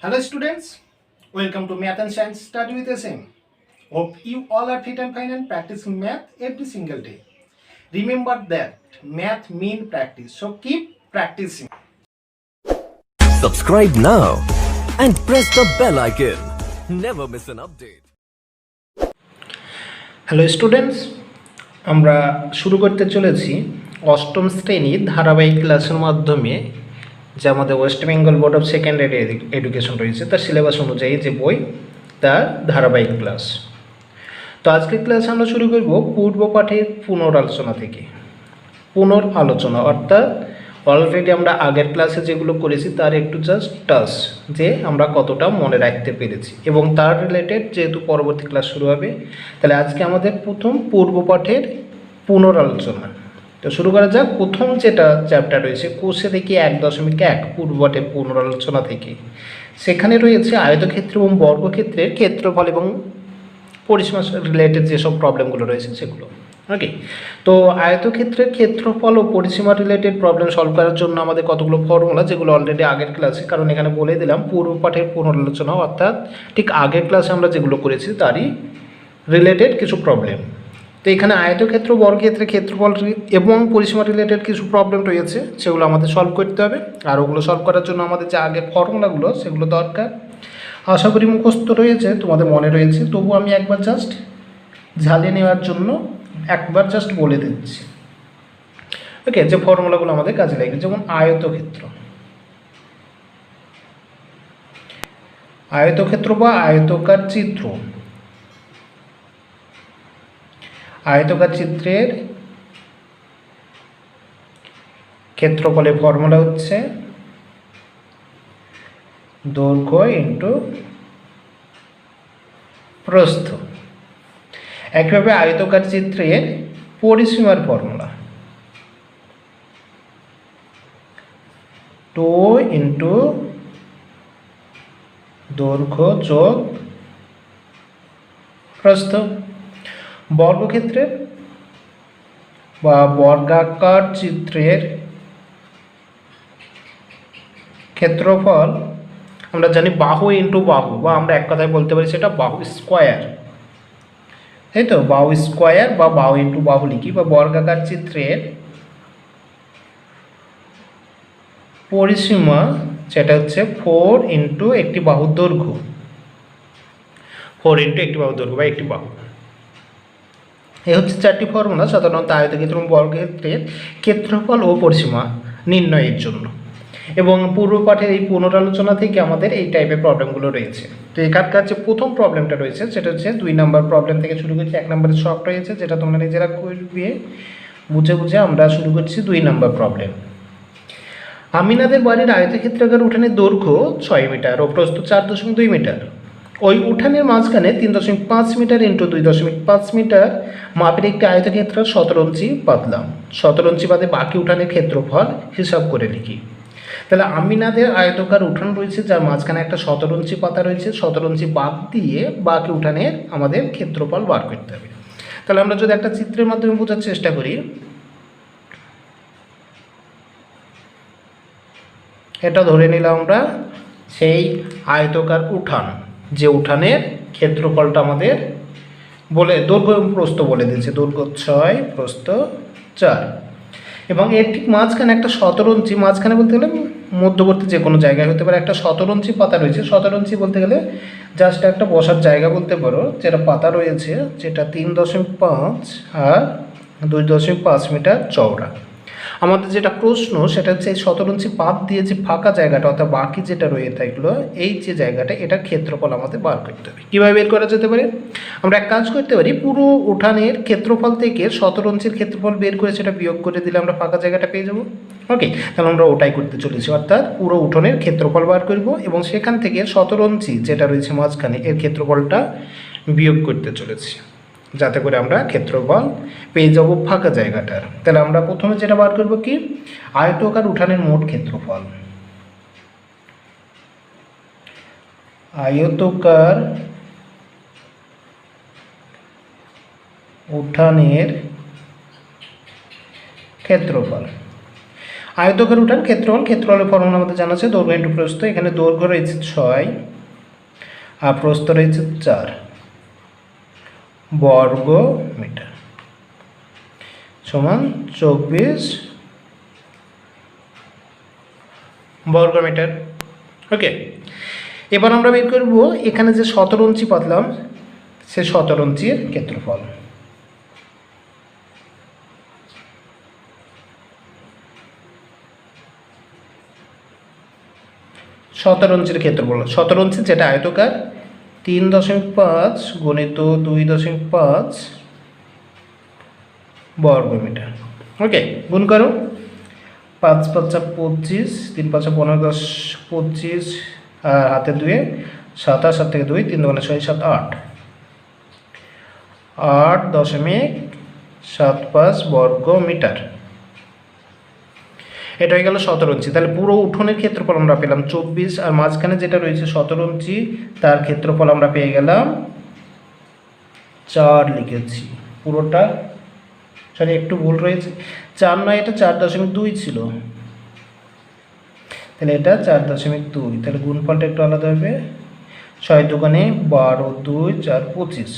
Hello students, welcome to Math and Science Study with SM. Hope you all are fit and fine and practicing math every single day. Remember that math means practice, so keep practicing. Subscribe now and press the bell icon. Never miss an update. Hello students, আমরা শুরু করতে চলেছি অষ্টম শ্রেণীর ধারাবাহিক ক্লাসের মাধ্যমে যে আমাদের West Bengal board of secondary education রয়েছে তার সিলেবাস অনুযায়ী যে বই তার ধারাবাহিক ক্লাস। তো আজকের ক্লাসে আমরা শুরু করব পূর্ব পাঠের পুনরালোচনা থেকে। পুনরালোচনা অর্থাৎ অলরেডি আমরা আগের ক্লাসে যেগুলো করেছি তার একটু জাস্ট টাচ যে আমরা কতটা মনে রাখতে পেরেছি এবং তার রিলেটেড যেহেতু পরবর্তী ক্লাস শুরু হবে, তাহলে আজকে আমাদের প্রথম পূর্ব পাঠের পুনরালোচনা। তো শুরু করা যাক। প্রথম যেটা চ্যাপ্টার রয়েছে কোষে দেখি 1.1 পূর্ব পাঠের পুনরালোচনা থেকে, সেখানে রয়েছে আয়তক্ষেত্র এবং বর্গক্ষেত্রের ক্ষেত্রফল এবং পরিসীমা রিলেটেড যেসব প্রবলেমগুলো রয়েছে সেগুলো। ওকে, তো আয়তক্ষেত্রের ক্ষেত্রফল ও পরিসীমা রিলেটেড প্রবলেম সলভ করার জন্য আমাদের কতগুলো ফর্মুলা, যেগুলো অলরেডি আগের ক্লাসে, কারণ এখানে বলে দিলাম পূর্ব পাঠের পুনরালোচনা অর্থাৎ ঠিক আগের ক্লাসে আমরা যেগুলো করেছি তারই রিলেটেড কিছু প্রবলেম। তো এখানে আয়তক্ষেত্র বর্গক্ষেত্রের ক্ষেত্রফল এবং পরিসীমা রিলেটেড কিছু প্রবলেম রয়েছে, সেগুলো আমাদের সলভ করতে হবে। আর ওগুলো সলভ করার জন্য আমাদের যে আগের ফর্মুলাগুলো সেগুলো দরকার। আশা করি মুখস্থ রয়েছে, তোমাদের মনে রয়েছে, তবু আমি একবার জাস্ট ঝালিয়ে নেওয়ার জন্য একবার জাস্ট বলে দিচ্ছি। ওকে, যে ফর্মুলাগুলো আমাদের কাজে লাগবে, যেমন আয়তক্ষেত্র বা আয়তকার চিত্র। আয়তকার চিত্রের ক্ষেত্রফলের ফর্মুলা হচ্ছে দৈর্ঘ্য ইন্টু প্রস্থ। একইভাবে আয়তকার চিত্রের পরিসীমার ফর্মুলা 2 ইন্টু দৈর্ঘ্য যোগ প্রস্থ। বর্গক্ষেত্রের বা বর্গাকার চিত্রের ক্ষেত্রফল আমরা জানি বাহু ইন্টু বাহু, বা আমরা এক কথায় বলতে পারি সেটা বাহু স্কোয়ার, তাই তো? বাহু স্কোয়ার বা বাহু ইন্টু বাহু লিখি। বা বর্গাকার চিত্রের পরিসীমা সেটা হচ্ছে 4 ইন্টু একটি বাহুর দৈর্ঘ্য, 4 ইন্টু একটি বাহুর দৈর্ঘ্য বা একটি বাহু। এই হচ্ছে চারটি ফর্মুলা সাধারণত আয়তক্ষেত্র এবং বর্গক্ষেত্রের ক্ষেত্রফল ও পরিসীমা নির্ণয়ের জন্য। এবং পূর্ব পাঠের এই পুনরালোচনা থেকে আমাদের এই টাইপের প্রবলেমগুলো রয়েছে। তো এখানকার যে প্রথম প্রবলেমটা রয়েছে সেটা হচ্ছে 2 নম্বর প্রবলেম থেকে শুরু করছি। 1 নম্বরের শর্ট রয়েছে যেটা তোমরা নিজেরা করবে, বুঝে বুঝে আমরা শুরু করছি 2 নম্বর প্রবলেম। আমিনাদের বাড়ির আয়তক্ষেত্রাকার উঠানের দৈর্ঘ্য 6 মিটার ও প্রস্থ 4.2 মিটার। ওই উঠানের মাঝখানে 3.5 মিটার ইন্টু 2.5 মিটার মাপের একটি আয়তক্ষেত্র 17 ইঞ্চি পাতলাম। 17 ইঞ্চি বাদে বাকি উঠানের ক্ষেত্রফল হিসাব করে লিখি। তাহলে আমিনাদের আয়তকার উঠান রয়েছে যার মাঝখানে একটা 17 ইঞ্চি পাতা রয়েছে, 17 ইঞ্চি বাদ দিয়ে বাকি উঠানের আমাদের ক্ষেত্রফল বার করতে হবে। তাহলে আমরা যদি একটা চিত্রের মাধ্যমে বোঝার চেষ্টা করি, এটা ধরে নিলাম আমরা সেই আয়তকার উঠান, যে উঠানের ক্ষেত্রফলটা আমাদের বলে দৈর্ঘ্য এবং প্রস্থ বলে দিয়েছে, দৈর্ঘ্য 6 প্রস্থ 4, এবং এর ঠিক মাঝখানে একটা 17 ইঞ্চি, মাঝখানে বলতে গেলে মধ্যবর্তী যে কোনো জায়গায় হতে পারে, একটা 17 ইঞ্চি পাতা রয়েছে। 17 ইঞ্চি বলতে গেলে জাস্ট একটা বসার জায়গা বলতে পারো, যেটা পাতা রয়েছে, যেটা 3.5 আর 2.5 মিটার চওড়া। আমাদের যেটা প্রশ্ন সেটা হচ্ছে এই 17 ইঞ্চি বাদ দিয়ে যে ফাঁকা জায়গাটা অর্থাৎ বাকি যেটা রয়ে থাকলো, এই যে জায়গাটা, এটার ক্ষেত্রফল আমাদের বার করতে হবে। কীভাবে বের করা যেতে পারে? আমরা এক কাজ করতে পারি, পুরো উঠানের ক্ষেত্রফল থেকে 17 ইঞ্চির ক্ষেত্রফল বের করে সেটা বিয়োগ করে দিলে আমরা ফাঁকা জায়গাটা পেয়ে যাব। ওকে, তাহলে আমরা ওটাই করতে চলেছি, অর্থাৎ পুরো উঠোনের ক্ষেত্রফল বার করব এবং সেখান থেকে 17 ইঞ্চি যেটা রয়েছে মাঝখানে এর ক্ষেত্রফলটা বিয়োগ করতে চলেছি, যাতে করে আমরা ক্ষেত্রফল পেয়ে যাব ফাঁকা জায়গাটার। তাহলে আমরা প্রথমে যেটা বার করব কি, আয়তকার উঠানের মোট ক্ষেত্রফল। আয়তকার উঠানের ক্ষেত্রফল। আয়তকার উঠান ক্ষেত্রফলের ফর্মুলা আমাদের জানা আছে দৈর্ঘ্য ইন্টু প্রস্থ। এখানে দৈর্ঘ্য রয়েছে 6 আর প্রস্থ রয়েছে 4 বর্গ মিটার সমান 24 বর্গ মিটার। ওকে, এবার আমরা বের করব এখানে যে 17 ইঞ্চি পাতলাম সে 17 ইঞ্চির ক্ষেত্রফল। সতেরো ইঞ্চির ক্ষেত্রফল, 17 ইঞ্চি যেটা আয়তকার, 3.5 গুণিত 2.5 বর্গ মিটার। ওকে, গুণ করো, 5 5 25, 3 5 15 10 25, আর হাতে 2 7 7 থেকে 2 3 2 6 7 8 8.75 বর্গ মিটার। এটা হয়ে গেল 17 ইঞ্চি। তাহলে পুরো উঠোনের ক্ষেত্রফল আমরা পেলাম 24, আর মাঝখানে যেটা রয়েছে 17 ইঞ্চি তার ক্ষেত্রফল আমরা পেয়ে গেলাম 4 লিখেছি পুরোটা। সরি, একটু ভুল রয়েছে, 4 নয়, এটা 4.2 ছিল, তাহলে এটা 4.2। তাহলে গুণফলটা একটু আলাদা হবে, 6 দুগুণে 12 2 4 25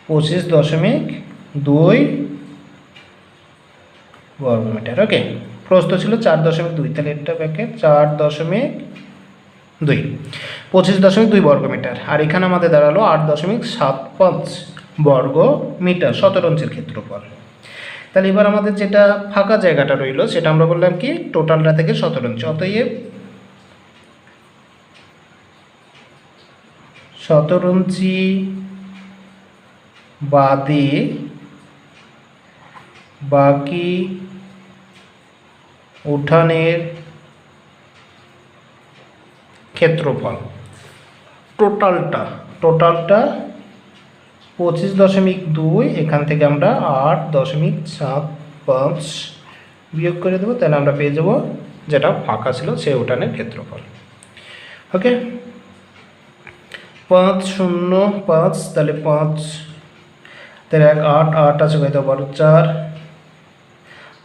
25.2 বর্গ মিটার। ওকে, প্রস্থ ছিল 4.2, তাহলে এটা ব্যাকে 4.2 25.2 বর্গ মিটার। আর এখানে আমাদের দাঁড়ালো 8.75 বর্গ মিটার 17 ইঞ্চির ক্ষেত্রফল। তাহলে এবার আমাদের যেটা ফাঁকা জায়গাটা রইল সেটা আমরা বললাম কি টোটালটা থেকে 17 ইঞ্চি। অতএব 17 ইঞ্চি বাদে বাকি উঠানের ক্ষেত্রফল টোটালটা 25.2, এখান থেকে আমরা 8.75 বিয়োগ করে দেবো, তাহলে আমরা পেয়ে যাব যেটা ফাঁকা ছিল সেই উঠানের ক্ষেত্রফল। ওকে, 5 0 5, তাহলে 5 তাহলে 1 8 8 আছে কয়টা 12 4,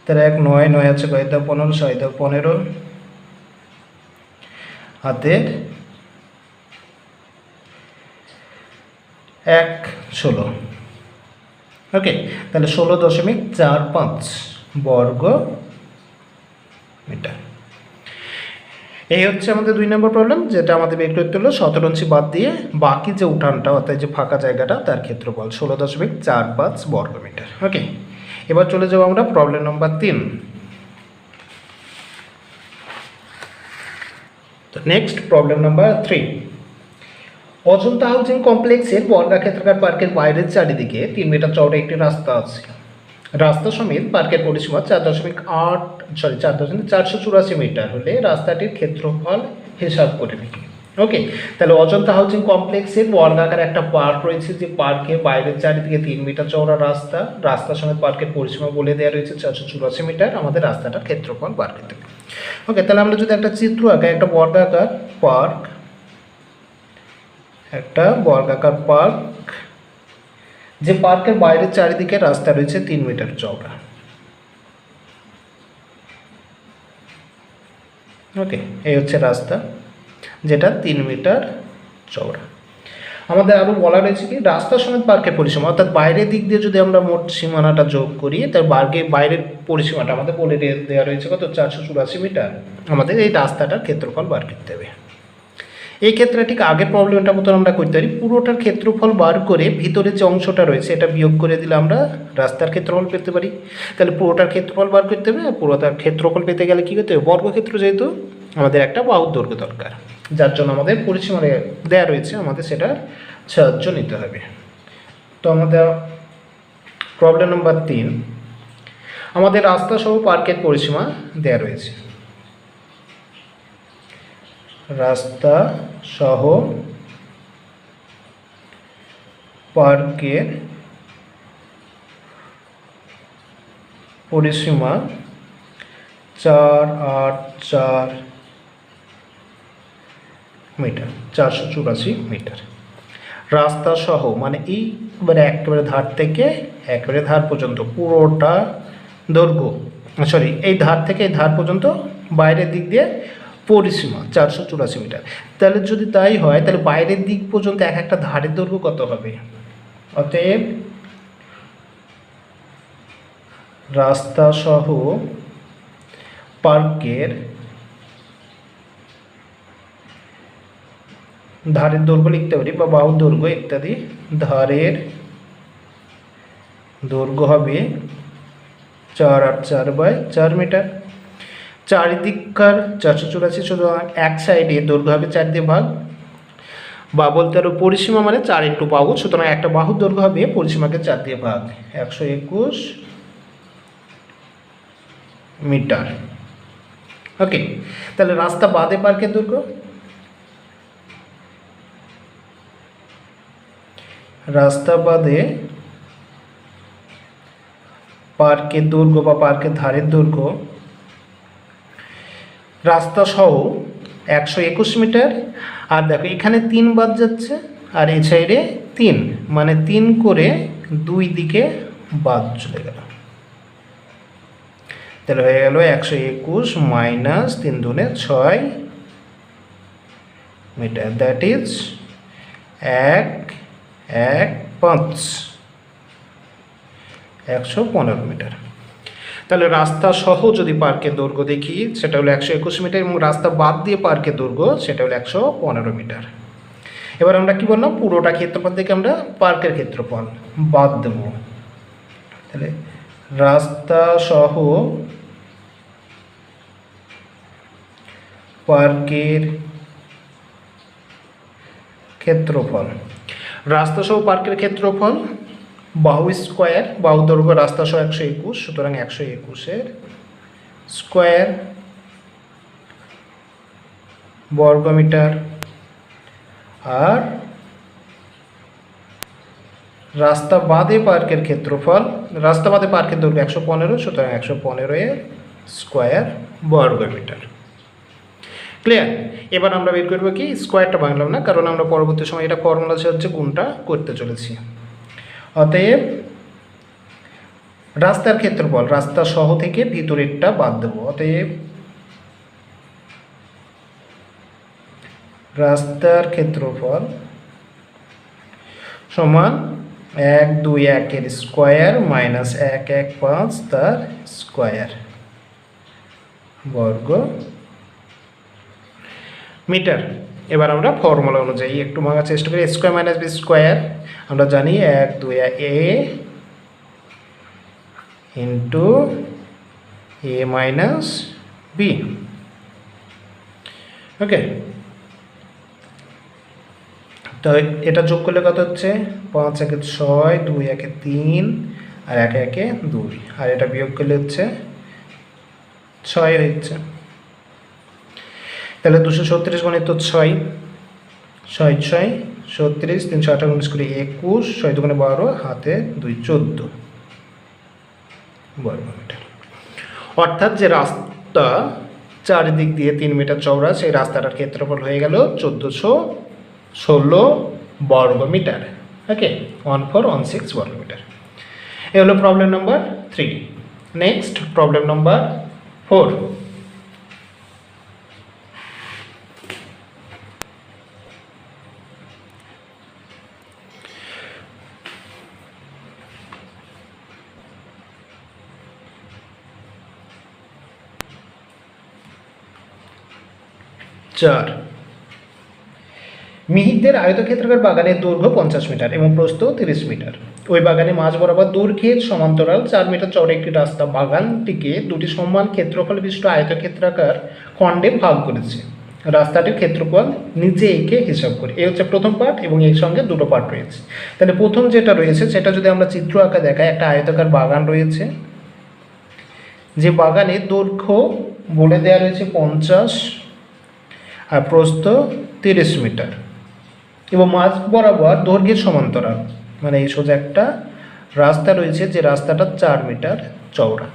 তাহলে 1 9 9 আছে কয়টা 15 6 15 হাতের 1 16। ওকে, তাহলে 16.45 বর্গ মিটার। এই হচ্ছে আমাদের 2 নম্বর প্রবলেম, যেটা আমাদের বের করতে হলো 17 ইঞ্চি বাদ দিয়ে বাকি যে উঠানটা অর্থাৎ যে ফাঁকা জায়গাটা তার ক্ষেত্রফল 16.45 বর্গ মিটার। ওকে, এবার চলে যাব আমরা প্রবলেম নম্বর 3। তো next problem number 3। Ajanta housing কমপ্লেক্সের বর্গাক্ষেত্রাকার পার্কের বাইরের চারিদিকে 3 মিটার চওড়া একটি রাস্তা আছে। রাস্তা সমেত পার্কের পরিসীমা 4.84 মিটার হলে রাস্তাটির ক্ষেত্রফল হিসাব করে নিই। ওকে, তাহলে অজন্তা হাউজিং কমপ্লেক্সের বর্গাকার একটা পার্ক রয়েছে, যে পার্কের বাইরের চারিদিকে 3 মিটার চওড়া রাস্তা সমেত পার্কের পরিসীমা বলে দেওয়া রয়েছে 484 মিটার। আমাদের রাস্তাটার ক্ষেত্রফল বার করতে হবে। ওকে, তাহলে আমরা যদি একটা চিত্র আঁকাই, একটা বর্গাকার পার্ক, যে পার্কের বাইরের চারিদিকে রাস্তা রয়েছে 3 মিটার চওড়া। ওকে, এই হচ্ছে রাস্তা যেটা 3 মিটার চওড়া। আমাদের আরও বলা রয়েছে কি রাস্তা সমেত পার্কের পরিসীমা, অর্থাৎ বাইরের দিক দিয়ে যদি আমরা মোট সীমানাটা যোগ করি তার বাইরের পরিসীমাটা আমাদের বলে দেওয়া রয়েছে কত 484 মিটার। আমাদের এই রাস্তাটার ক্ষেত্রফল বার করতে হবে। এই ক্ষেত্রে ঠিক আগের প্রবলেমটার মতন আমরা করতে পারি, পুরোটার ক্ষেত্রফল বার করে ভিতরে যে অংশটা রয়েছে এটা বিয়োগ করে দিলে আমরা রাস্তার ক্ষেত্রফল পেতে পারি। তাহলে পুরোটার ক্ষেত্রফল বার করতে হবে, আর পুরোটার ক্ষেত্রফল পেতে গেলে কী করতে হবে, বর্গক্ষেত্র যেহেতু আমাদের একটা বাহুর দৈর্ঘ্য দরকার, যার জন্য আমাদের পরিসীমা দেওয়া রয়েছে, আমাদের সেটা সাহায্য নিতে হবে। তো আমাদের প্রবলেম নাম্বার 3, আমাদের রাস্তা সহ পার্কের পরিসীমা দেওয়া রয়েছে। রাস্তা সহ পার্কের পরিসীমা 484 মিটার, 484 মিটার। রাস্তা সহ মানে একেবারে ধার থেকে একেবারে ধার পর্যন্ত পুরোটা দৈর্ঘ্য সরি, এই ধার থেকে এই ধার পর্যন্ত বাইরের দিক দিয়ে পরিসীমা 484 মিটার। তাহলে যদি তাই হয় তাহলে বাইরের দিক পর্যন্ত এক একটা ধারের দৈর্ঘ্য কত হবে? অতএব রাস্তা সহ পার্কের ধারের দৈর্ঘ্য লিখতে পারি বা বাহুর দৈর্ঘ্য ইত্যাদি, ধারের দৈর্ঘ্য হবে 4/4 মিটার। চারিদিককার 484, শুধু এক সাইডে দৈর্ঘ্য হবে 4 দিয়ে ভাগ, বা বলতে পারো পরিসীমা মানে 4 × বাহু, সুতরাং একটা বাহুর দৈর্ঘ্য হবে পরিসীমাকে 4 দিয়ে ভাগ, 121 মিটার। ওকে, তাহলে রাস্তা বাদে পার্কের দৈর্ঘ্য, রাস্তা বাদে পার্কের দৈর্ঘ্য বা পার্কের ধারের দৈর্ঘ্য রাস্তা সহ 121 মিটার। আর দেখো এখানে 3 বাদ যাচ্ছে আর এই সাইডে 3, মানে 3 করে দুই দিকে বাদ চলে গেল, তাহলে হয়ে গেল 121 মাইনাস 3 দুনে 6 মিটার, দ্যাট ইজ 115 মিটার। তাহলে রাস্তা সহ যদি পার্কের দৈর্ঘ্য দেখি সেটা হলো 121 মিটার, এবং রাস্তা বাদ দিয়ে পার্কের দৈর্ঘ্য সেটা হলো 115 মিটার। এবার আমরা কি বললাম, পুরোটা ক্ষেত্রফল থেকে আমরা পার্কের ক্ষেত্রফল বাদ দেব। তাহলে রাস্তা সহ পার্কের ক্ষেত্রফল, রাস্তা সহ পার্কের ক্ষেত্রফল বাহু স্কোয়ার, বাহু দৈর্ঘ্য রাস্তা সহ 121, সুতরাং 121 স্কোয়ার বর্গমিটার, আর রাস্তা বাদে পার্কের ক্ষেত্রফল, রাস্তা বাদে পার্কের দৈর্ঘ্য 115, সুতরাং 115 স্কোয়ার বর্গমিটার। ক্লিয়ার? এবার আমরা বের করবো কি, স্কোয়ারটা ভাঙলাম না, কারণ আমরা পরবর্তী সময় এটা ফর্মুলা সাহায্যে গুণটা করতে চলেছি। অতএব রাস্তার ক্ষেত্রফল, রাস্তা সহ থেকে ভিতরেরটা বাদ দেবো, অতএব রাস্তার ক্ষেত্রফল সমান 121 স্কোয়ার মাইনাস 115 তার স্কোয়ার বর্গ মিটার। এবার আমরা ফর্মুলা অনুযায়ী একটু ভাঙার চেষ্টা করি। স্কোয়ার মাইনাস বি স্কোয়ার আমরা জানি 1/2 ইন্টু এ মাইনাস বি। ওকে, তো এটা যোগ করলে কত হচ্ছে, 5 × 1 = 6, 2 × 1 = 3, আর 1 × 1 = 2, আর এটা বিয়োগ করলে হচ্ছে 6 হচ্ছে। তাহলে 236 × 6, 6 × 6 = 36, 318 × 21, 6 × 2 = 12, হাতে 2 14 বর্গমিটার। অর্থাৎ যে রাস্তা চারিদিক দিয়ে 3 মিটার চওড়া, সেই রাস্তাটার ক্ষেত্রফল হয়ে গেল 1416 বর্গমিটার। ওকে, 1416 বর্গমিটার। এ হলো problem number 3। Next problem number 4। মিহিরদের আয়তক্ষেত্রাকার বাগানের দৈর্ঘ্য 50 মিটার এবং প্রস্থ 30 মিটার। ওই বাগানে মাঝ বরাবর দৈর্ঘ্যের সমান্তরাল 4 মিটার চওড়া একটি রাস্তা বাগানটিকে দুটি সমান ক্ষেত্রফল বিশিষ্ট আয়তক্ষেত্রাকার খণ্ডে ভাগ করেছে। রাস্তাটির ক্ষেত্রফল নিচে এঁকে হিসাব করি। এই হচ্ছে প্রথম পার্ট, এবং এর সঙ্গে দুটো পার্ট রয়েছে। তাহলে প্রথম যেটা রয়েছে সেটা যদি আমরা চিত্র আঁকা দেখাই, একটা আয়তাকার বাগান রয়েছে, যে বাগানের দৈর্ঘ্য বলে দেওয়া রয়েছে 50 আর প্রস্থ 30 মিটার, এবং মাঝ বরাবর দৈর্ঘ্যের সমান্তরাল, মানে এই সোজা একটা রাস্তা রয়েছে যে রাস্তাটা 4 মিটার চওড়া।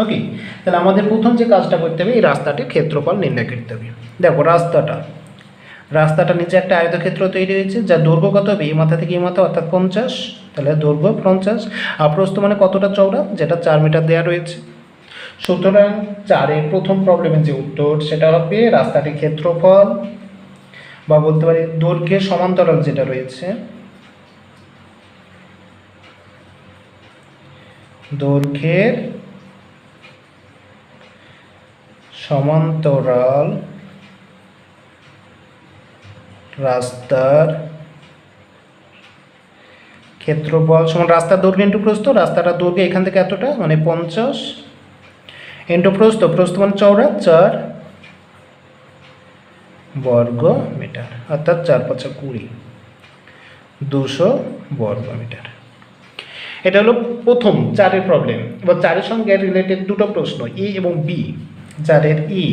ওকে, তাহলে আমাদের প্রথম যে কাজটা করতে হবে, এই রাস্তাটির ক্ষেত্রফল নির্ণয় করতে হবে। দেখো রাস্তাটা নিচে একটা আয়তক্ষেত্র তৈরি হয়েছে, যার দৈর্ঘ্য কত হবে, এই মাথা থেকে এই মাথা অর্থাৎ 50, তাহলে দৈর্ঘ্য 50, আর প্রস্থ মানে কতটা চওড়া, যেটা 4 মিটার দেওয়া রয়েছে। সুতরাং 4-এর প্রথম প্রবলেমের যে উত্তর সেটা হবে রাস্তাটির ক্ষেত্রফল বা বলতে পারি দৈর্ঘ্যের সমান্তরাল যেটা রয়েছে, দৈর্ঘ্যের সমান্তরাল রাস্তার ক্ষেত্রফল সমান রাস্তার দৈর্ঘ্য ইন্টু প্রস্থ। রাস্তাটার দৈর্ঘ্য এখান থেকে এতটা মানে 50 ইন্টু প্রস্থ, প্রস্থ মানে চওড়া 4 বর্গ মিটার, অর্থাৎ 4×5 = 20, 200 বর্গ মিটার। এটা হলো প্রথম 4-এর প্রবলেম। এবার 4-এর সঙ্গে রিলেটেড দুটো প্রশ্ন ই এবং বি। 4-এর ই,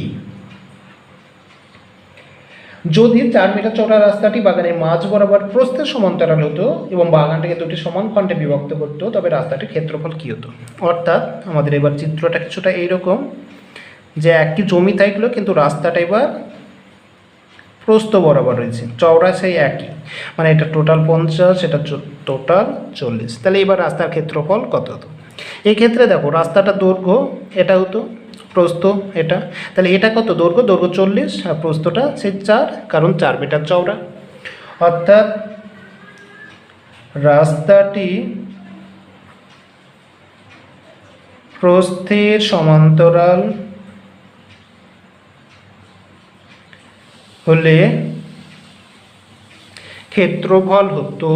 যদি 4 মিটার চওড়া রাস্তাটি বাগানের মাঝ বরাবর প্রস্থের সমান্তরাল হতো এবং বাগানটাকে দুটি সমান খণ্ডে বিভক্ত করতো, তবে রাস্তাটির ক্ষেত্রফল কী হতো? অর্থাৎ আমাদের এবার চিত্রটা কিছুটা এইরকম যে একই জমি থাকলো কিন্তু রাস্তাটা এবার প্রস্থ বরাবর রয়েছে, চওড়া সেই একই, মানে এটা টোটাল 50, এটা টোটাল 40। তাহলে এবার রাস্তার ক্ষেত্রফল কত হতো? এই ক্ষেত্রে দেখো রাস্তাটা দৈর্ঘ্য এটা হতো, প্রস্থ এটা, তাহলে এটা কত? দৈর্ঘ্য 40 আর প্রস্থটা সেই 4, কারণ 4 মিটার চওড়া। অর্থাৎ রাস্তাটি প্রস্থের সমান্তরাল হলে ক্ষেত্রফল হতো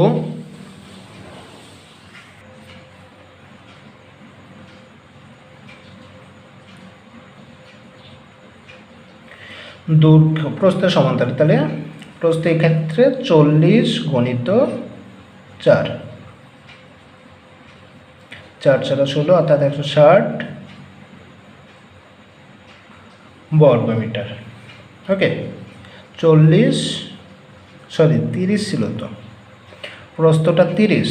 দৈর্ঘ্য প্রস্থের সমান্তরাল, তাহলে প্রস্থ এক্ষেত্রে 40 × 4, 4 × 16 অর্থাৎ 160 বর্গ মিটার। ওকে, 30 ছিল তো, প্রস্থটা 30,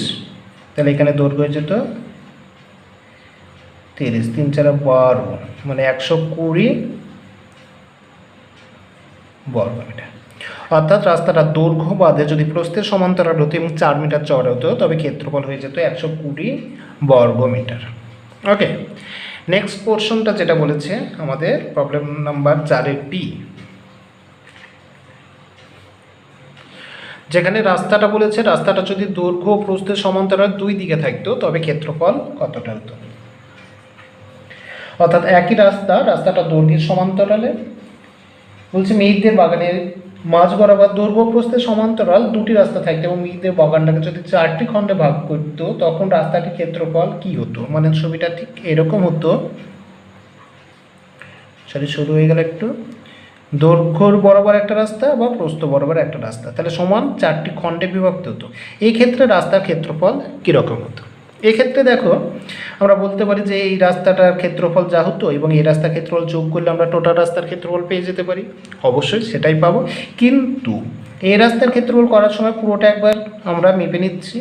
তাহলে এখানে দৈর্ঘ্য হয়ে যেত 30, 3 × 4 = 12, মানে 120 বর্গ মিটার। অর্থাৎ রাস্তাটা দৈর্ঘ্য বাদে যদি প্রস্থের সমান্তরাল হতো এবং 4 মিটার চওড়া হতো, তবে ক্ষেত্রফল হয়ে যেত 120 বর্গ মিটার। ওকে, নেক্সট পোর্শনটা যেটা বলেছে আমাদের প্রবলেম নাম্বার 4-এর বি, যেখানে রাস্তাটা বলেছে রাস্তাটা যদি দৈর্ঘ্য ও প্রস্থের সমান্তরাল দুই দিকে থাকতো, তবে ক্ষেত্রফল কতটা হতো? অর্থাৎ একই রাস্তাটা দৈর্ঘ্যের সমান্তরালে বলছে মেয়েদের বাগানের মাঝ বরাবর দৈর্ঘ্য প্রস্থের সমান্তরাল দুটি রাস্তা থাকতো এবং মেয়েদের বাগানটাকে যদি 4টি খণ্ডে ভাগ করতো, তখন রাস্তাটির ক্ষেত্রফল কি হতো? মানে ছবিটা ঠিক এরকম হতো, শুরু হয়ে গেল একটু, দৈর্ঘ্যর বরাবর একটা রাস্তা বা প্রস্থ বরাবর একটা রাস্তা, তাহলে সমান 4টি খণ্ডে বিভক্ত হতো। এই ক্ষেত্রে রাস্তার ক্ষেত্রফল কীরকম হতো? এক্ষেত্রে দেখো আমরা বলতে পারি যে এই রাস্তাটার ক্ষেত্রফল যা হতো এবং এই রাস্তার ক্ষেত্রফল যোগ করলে আমরা টোটাল রাস্তার ক্ষেত্রফল পেয়ে যেতে পারি, অবশ্যই সেটাই পাবো। কিন্তু এই রাস্তার ক্ষেত্রফল করার সময় পুরোটা একবার আমরা মেপে নিচ্ছি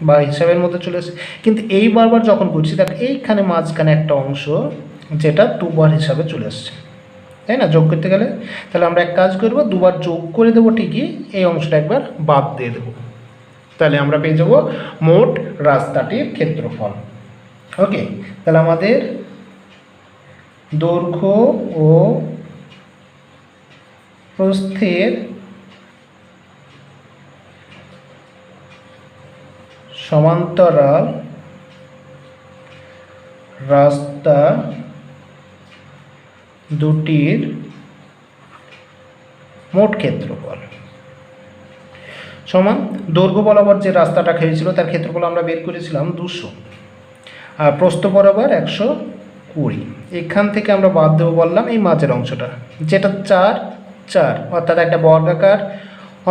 বা হিসাবের মধ্যে চলে আসে, কিন্তু এই বারবার যখন বলছি দেখ এইখানে মাঝখানে একটা অংশ যেটা 2 বার হিসাবে চলে আসছে, তাই না, যোগ করতে গেলে। তাহলে আমরা এক কাজ করবো, 2 বার যোগ করে দেবো ঠিকই, এই অংশটা একবার বাদ দিয়ে দেবো, তাহলে আমরা পেয়ে যাব মোট রাস্তাটির ক্ষেত্রফল। ওকে, তাহলে আমাদের দৈর্ঘ্য ও প্রস্থের সমান্তরাল রাস্তা দুটির মোট ক্ষেত্রফল সমান দৈর্ঘ্য বরাবর যে রাস্তাটা হয়েছিল তার ক্ষেত্রফল আমরা বের করেছিলাম 200, আর প্রস্থ বরাবর 120। এখান থেকে আমরা বাদ দেবো বললাম এই মাঝের অংশটা যেটা 4, অর্থাৎ একটা বর্গাকার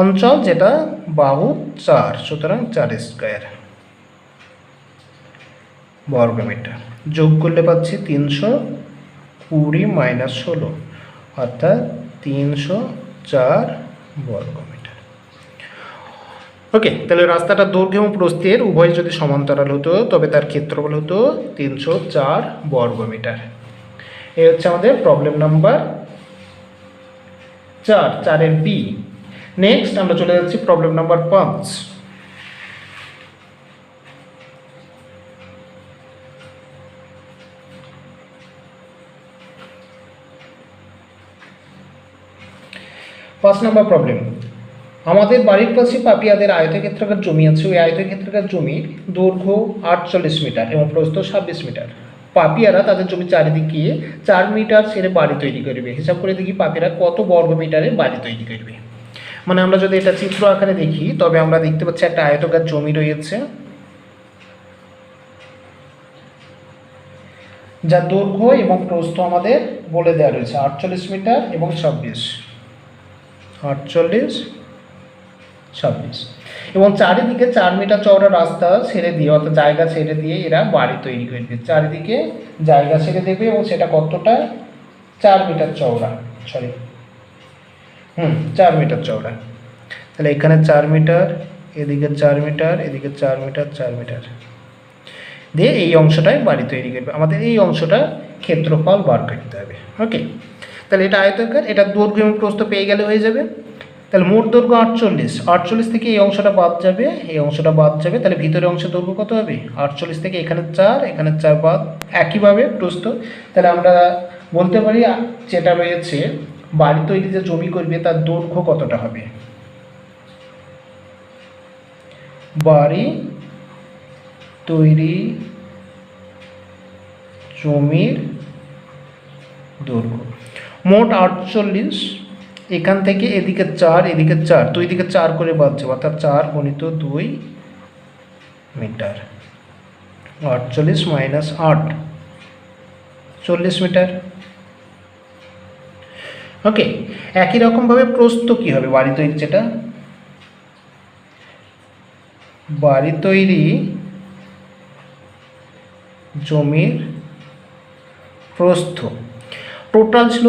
অঞ্চল যেটা বাহু 4, সুতরাং 4² বর্গ মিটার। যোগ করলে পাচ্ছি 320 - 16, অর্থাৎ 304 বর্গ মিটার। ওকে, তাহলে রাস্তাটা দৈর্ঘ্য এবং প্রস্থের উভয় যদি সমান্তরাল হতো, তবে তার ক্ষেত্রফল হতো 304 বর্গ মিটার। এই হচ্ছে আমাদের প্রবলেম নাম্বার 4-4-এর বি। নেক্সট আমরা চলে যাচ্ছি প্রবলেম নাম্বার 5। 1 নম্বর প্রবলেম, আমাদের বাড়ির পাশে পাপিয়াদের আয়তক্ষেত্রাকার জমি আছে। ওই আয়তক্ষেত্রাকার জমির দৈর্ঘ্য 48 মিটার এবং প্রস্থ 26 মিটার। পাপিয়ারা তাদের জমি চারিদিকে 4 মিটার ছেড়ে বাড়ি তৈরি করবে। হিসাব করে দেখি পাপিয়ারা কত বর্গ মিটারে বাড়ি তৈরি করবে। মানে আমরা যদি এটা চিত্র আকারে দেখি তবে আমরা দেখতে পাচ্ছি একটা আয়তকার জমি রয়েছে, যার দৈর্ঘ্য এবং প্রস্থ আমাদের বলে দেওয়া রয়েছে 48 মিটার এবং 26, 48, 26, এবং চারিদিকে 4 মিটার চওড়া রাস্তা ছেড়ে দিয়ে অর্থাৎ জায়গা ছেড়ে দিয়ে এরা বাড়ি তৈরি করবে। চারিদিকে জায়গা ছেড়ে দেবে এবং সেটা কতটা, 4 মিটার চওড়া, 4 মিটার চওড়া। তাহলে এখানে 4 মিটার, এদিকে 4 মিটার, এদিকে 4 মিটার, 4 মিটার দিয়ে এই অংশটায় বাড়ি তৈরি করবে। আমাদের এই অংশটা ক্ষেত্রফল বার করতে হবে। ওকে, তাহলে এটা আয়তাকার, এটা দৈর্ঘ্য এবং প্রস্থ পেয়ে গেলে হয়ে যাবে। তাহলে মোট দৈর্ঘ্য 48, 48 থেকে এই অংশটা বাদ যাবে, এই অংশটা বাদ যাবে। তাহলে ভিতরে অংশের দৈর্ঘ্য কত হবে, 48 থেকে এখানে 4, এখানে 4 বাদ, একইভাবে প্রস্থ। তাহলে আমরা বলতে পারি যেটা রয়েছে বাড়ি তৈরি যে জমি করবে তার দৈর্ঘ্য কতটা হবে, বাড়ি তৈরি জমির দৈর্ঘ্য মোট 48, এখান থেকে এদিকে 4, এদিকে 4, দুই দিকে 4 করে বাদ যাবে, অর্থাৎ 4 গুণিত 2 মিটার, 48 মাইনাস 8, 40 মিটার। ওকে, একই রকমভাবে প্রস্থ কী হবে বাড়ি তৈরি, যেটা বাড়ি তৈরি জমির প্রস্থ টোটাল ছিল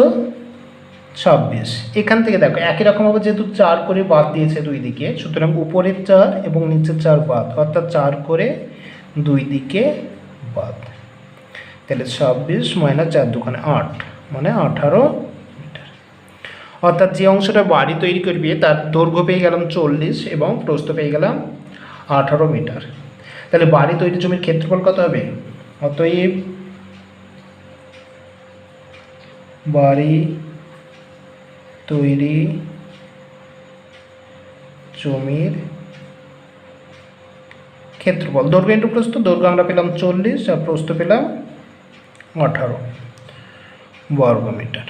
26। এখান থেকে দেখো একই রকমভাবে যেহেতু 4 করে বাদ দিয়েছে দুই দিকে, সুতরাং উপরের 4 এবং নিচের 4 বাদ, অর্থাৎ 4 করে দুই দিকে বাদ। তাহলে 26 মাইনাস 4 দুখানে 8, মানে 18 মিটার। অর্থাৎ যে অংশটা বাড়ি তৈরি করবে তার দৈর্ঘ্য পেয়ে গেলাম 40 এবং প্রস্থ পেয়ে গেলাম 18 মিটার। তাহলে বাড়ি তৈরি জমির ক্ষেত্রফল কত হবে, অতএব বাড়ি তৈরি জমির ক্ষেত্রফল, দৈর্ঘ্য ইন্টু প্রস্থ, দৈর্ঘ্য আমরা পেলাম 40 আর প্রস্থ পেলাম 18 বর্গ মিটার।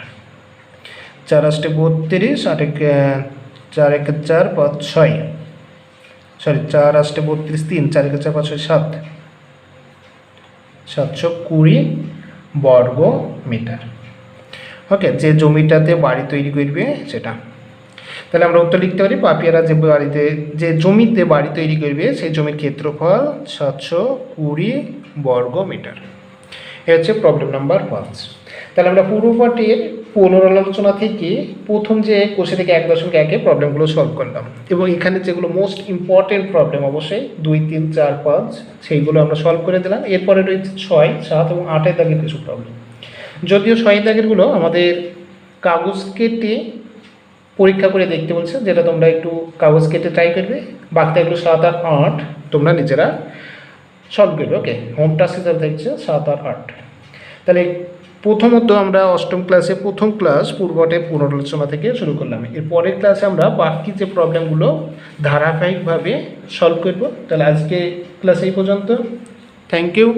4 8 32, 8 4 1 4 5 6, সরি 4 8 32, 3 4 1 4 5 6 7, 720 বর্গ মিটার। ওকে, যে জমিটাতে বাড়ি তৈরি করবে সেটা। তাহলে আমরা উত্তর লিখতে পারি পাপিয়ারা যে জমিতে বাড়ি তৈরি করবে সেই জমির ক্ষেত্রফল 720 বর্গ মিটার। এ হচ্ছে প্রবলেম নাম্বার 5। তাহলে আমরা পূর্বপাঠের পুনরালোচনা থেকে প্রথম যে কোষে থেকে 1.1 প্রবলেমগুলো সলভ করলাম, এবং এখানে যেগুলো মোস্ট ইম্পর্টেন্ট প্রবলেম অবশ্যই 2 3 4 5 সেইগুলো আমরা সলভ করে দিলাম। এরপরে রয়েছে 6 7 এবং 8 দাগের কিছু প্রবলেম। যদিও 6 দাগেরগুলো আমাদের কাগজ কেটে পরীক্ষা করে দেখতে বলছে, যেটা তোমরা একটু কাগজ কেটে ট্রাই করবে। বাকি এগুলো 7 আর 8 তোমরা নিজেরা সলভ করবে। ওকে, হোম টাস্ক হিসাবে দেখছে 7 আর 8। তাহলে প্রথমত আমরা অষ্টম ক্লাসে প্রথম ক্লাস পূর্বপাঠের পুনরালোচনা থেকে শুরু করলাম। এর পরের ক্লাসে আমরা বাকি যে প্রবলেমগুলো ধারাবাহিকভাবে সলভ করব। তাহলে আজকে ক্লাস এই পর্যন্ত। Thank you.